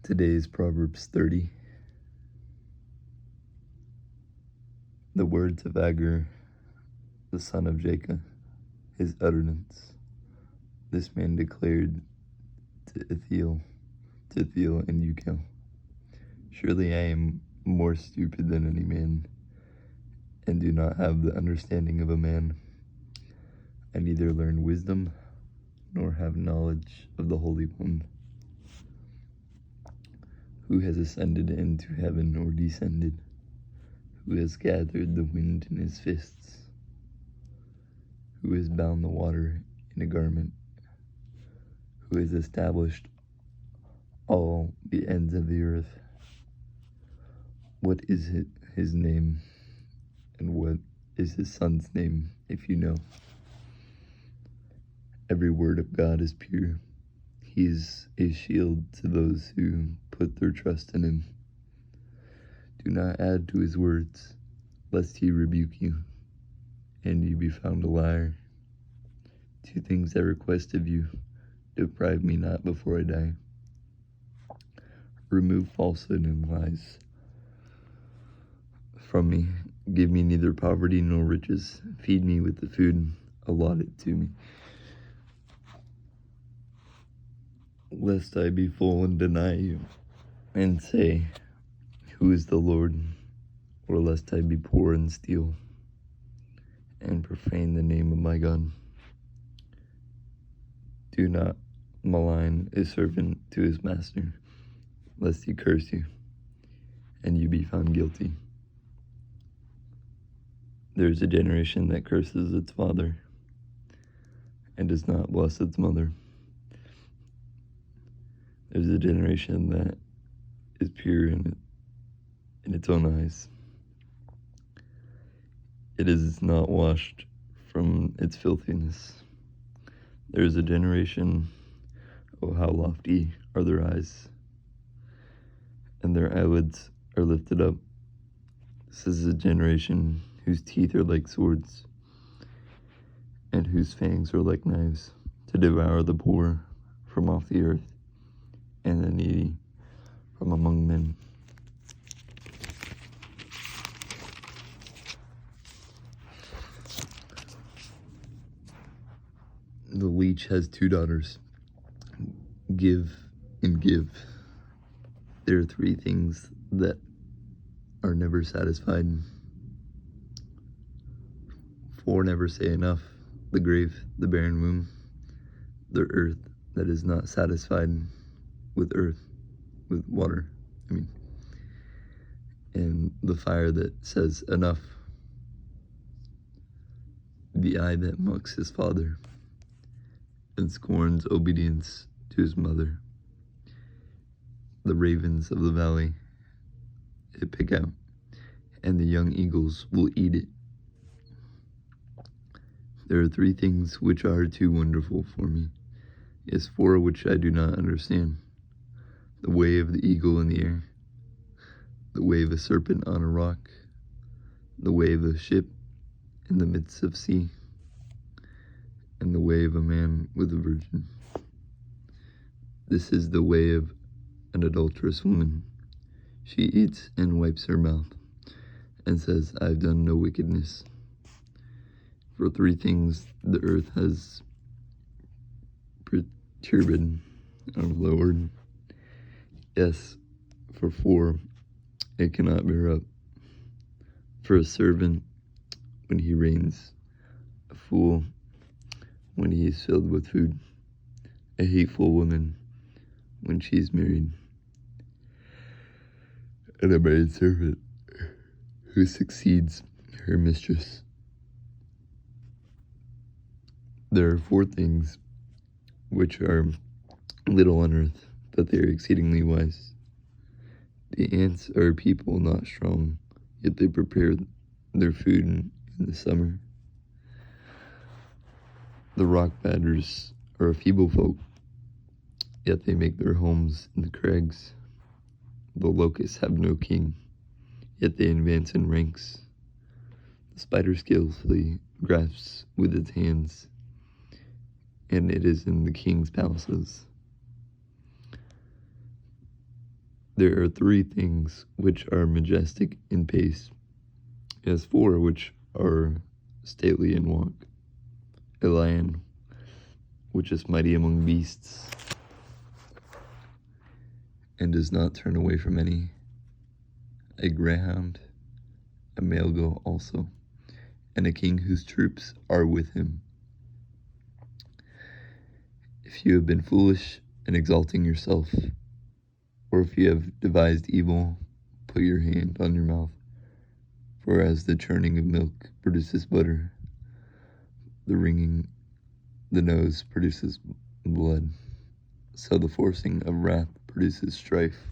Today is Proverbs 30. The words of Agur, the son of Jacob, his utterance. This man declared to Ithiel and Ucal, surely I am more stupid than any man, and do not have the understanding of a man. I neither learn wisdom, nor have knowledge of the Holy One. Who has ascended into heaven or descended? Who has gathered the wind in his fists? Who has bound the water in a garment? Who has established all the ends of the earth? What is his name, and what is his son's name, if you know? Every word of God is pure. He is a shield to those who put their trust in him. Do not add to his words, lest he rebuke you, and you be found a liar. 2 things I request of you: deprive me not before I die. Remove falsehood and lies from me. Give me neither poverty nor riches. Feed me with the food allotted to me, lest I be full and deny you, and say, who is the Lord? Or lest I be poor and steal, and profane the name of my God. Do not malign a servant to his master, lest he curse you, and you be found guilty. There is a generation that curses its father, and does not bless its mother. There's a generation that is pure in its own eyes. It is not washed from its filthiness. There is a generation, oh how lofty are their eyes, and their eyelids are lifted up. This is a generation whose teeth are like swords, and whose fangs are like knives, to devour the poor from off the earth, and the needy from among men. The leech has 2 daughters. Give and give. There are 3 things that are never satisfied. 4 never say enough: the grave, the barren womb, the earth that is not satisfied with water, and the fire that says enough, the eye that mocks his father and scorns obedience to his mother. The ravens of the valley it pick out, and the young eagles will eat it. There are 3 things which are too wonderful for me, yes, 4 which I do not understand: the way of the eagle in the air, the way of a serpent on a rock, the way of a ship in the midst of sea, and the way of a man with a virgin. This is the way of an adulterous woman. She eats and wipes her mouth, and says, I have done no wickedness. For 3 things the earth has perturbed our Lord. Yes, for 4 it cannot bear up. For a servant when he reigns, a fool when he is filled with food, a hateful woman when she is married, and a maidservant who succeeds her mistress. There are 4 things which are little on earth, but they are exceedingly wise. The ants are a people not strong, yet they prepare their food in the summer. The rock batters are a feeble folk, yet they make their homes in the crags. The locusts have no king, yet they advance in ranks. The spider skillfully grasps with its hands, and it is in the king's palaces. There are 3 things which are majestic in pace, yes, 4 which are stately in walk: a lion, which is mighty among beasts, and does not turn away from any; a greyhound, a male goat also, and a king whose troops are with him. If you have been foolish and exalting yourself, or if you have devised evil, put your hand on your mouth. For as the churning of milk produces butter, the wringing the nose produces blood, so the forcing of wrath produces strife.